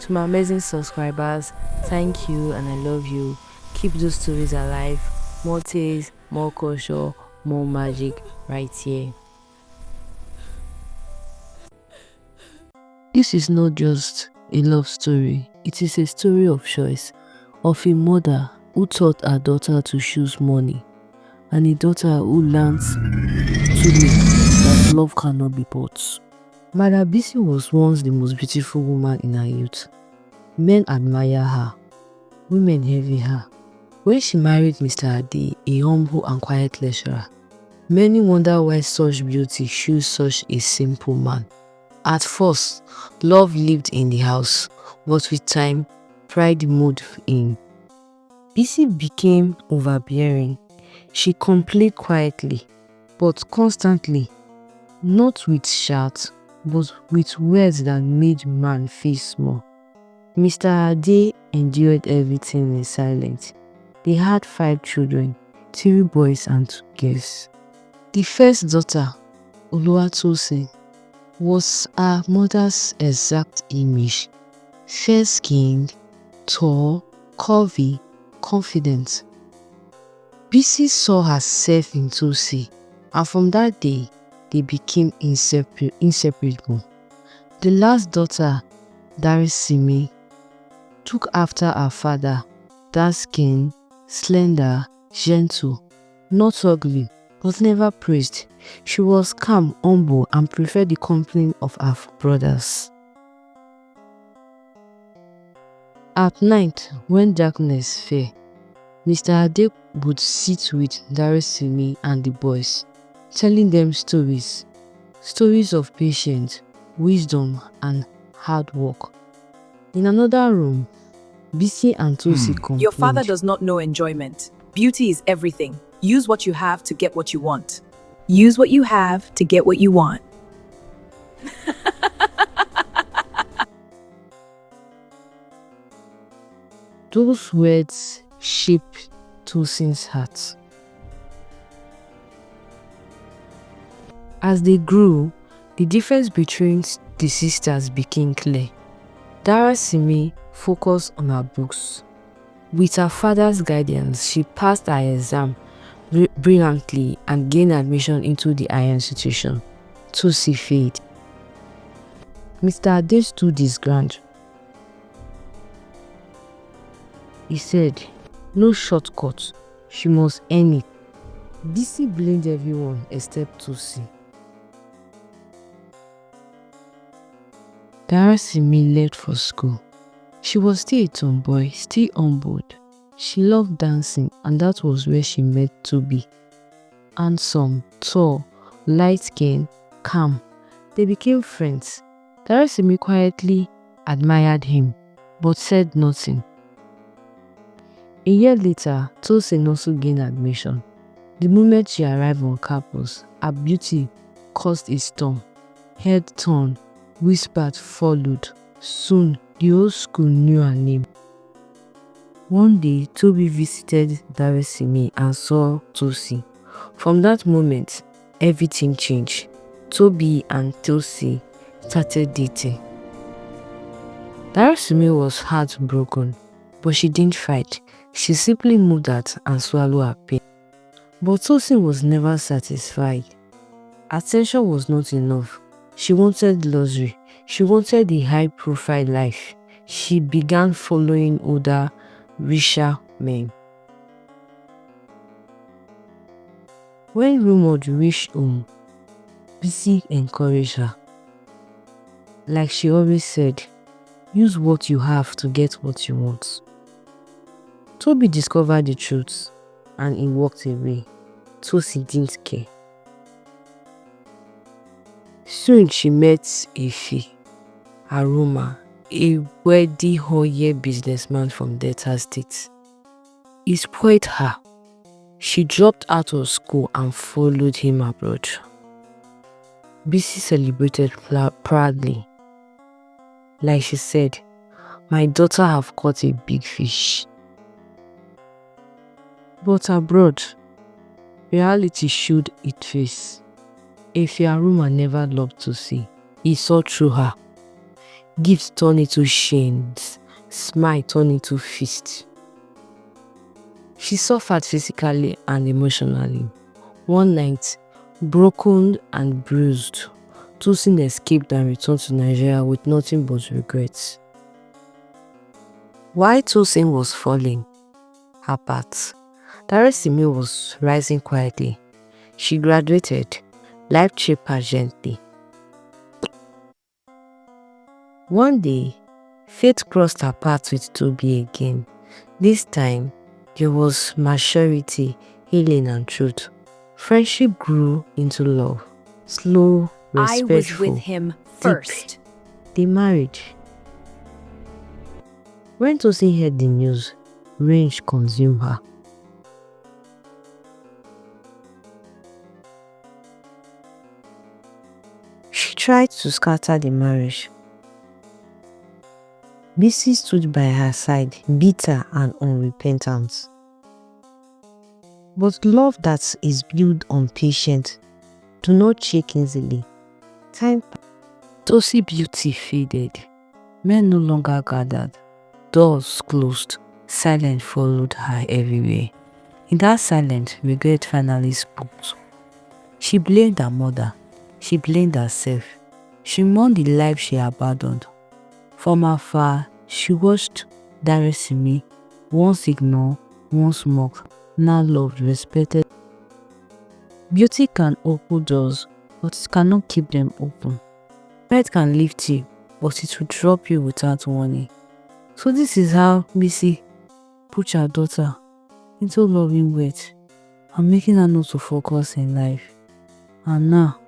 To my amazing subscribers, thank you and I love you. Keep those stories alive. More tales, more culture, more magic right here. This is not just a love story, it is a story of choice, of a mother who taught her daughter to choose money, and a daughter who learns too late that love cannot be bought. Mother Bisi was once the most beautiful woman in her youth. Men admire her, women envy her. When she married Mr. Ade, a humble and quiet lecturer, many wonder why such beauty chose such a simple man. At first, love lived in the house, but with time, pride moved in. Bisi became overbearing. She complained quietly, but constantly, not with shouts, but with words that made man feel small. Mr. Ade endured everything in silence. They had 5 children, 3 boys and 2 girls. The first daughter, Oluwatosin, was her mother's exact image. Fair-skinned, tall, curvy, confident. Bisi saw herself in Tosi, and from that day, they became inseparable. The last daughter, Darisimi, took after her father, dark-skinned, slender, gentle, not ugly, but never praised. She was calm, humble, and preferred the company of her brothers. At night, when darkness fell, Mr. Ade would sit with Darisimi and the boys, telling them stories of patience, wisdom, and hard work. In another room, Bisi and Tosi complained. Your father does not know enjoyment. Beauty is everything. Use what you have to get what you want. Use what you have to get what you want. Those words shaped Tosin's heart. As they grew, the difference between the sisters became clear. Darasimi focused on her books. With her father's guidance, she passed her exam brilliantly and gained admission into the higher institution. Tosi failed. Mr. Ade stood his ground. He said, "No shortcut, she must earn it." Bisi blamed everyone except Tosi. Darasimi left for school. She was still a tomboy, still humbled. She loved dancing, and that was where she met Tobi. Handsome, tall, light-skinned, calm. They became friends. Darasimi quietly admired him, but said nothing. A year later, Tosin also gained admission. The moment she arrived on campus, her beauty caused a storm. Head turned, whispered followed. Soon, the whole school knew her name. One day, Tobi visited Darasimi and saw Tosi. From that moment, everything changed. Tobi and Tosi started dating. Darasimi was heartbroken, but she didn't fight. She simply moved out and swallowed her pain. But Tosin was never satisfied. Attention was not enough. She wanted luxury. She wanted a high-profile life. She began following older, richer men. When rumors reached home, Bisi encouraged her. Like she always said, use what you have to get what you want. Tobi discovered the truth and he walked away. Tosi didn't care. Soon she met Ife Aroma, a wealthy Oye businessman from Delta State. He spoiled her. She dropped out of school and followed him abroad. Bisi celebrated proudly. Like she said, "My daughter have caught a big fish." But abroad, reality showed its face. Ife Aroma never loved to see. He saw through her. Gifts turn into chains, smile turn into feast. She suffered physically and emotionally. One night, broken and bruised, Tosin escaped and returned to Nigeria with nothing but regrets. While Tosin was falling apart, Darasimi was rising quietly. She graduated. Life shaped her gently. One day, fate crossed her path with Toby again. This time, there was maturity, healing, and truth. Friendship grew into love. Slow, I was with respectful, him deep. first. They married. When Tosin heard the news, rage consumed her. She tried to scatter the marriage. Bisi stood by her side, bitter and unrepentant. But love that is built on patience do not shake easily. Time passed. Tosi beauty faded. Men no longer gathered. Doors closed. Silence followed her everywhere. In that silence, regret finally spoke. She blamed her mother. She blamed herself. She mourned the life she abandoned. From afar, she watched Darasimi, once ignored, once mocked, now loved, respected. Beauty can open doors, but it cannot keep them open. Pride can lift you, but it will drop you without warning. So this is how Bisi put her daughter into loving weight and making her not to focus in life. And now,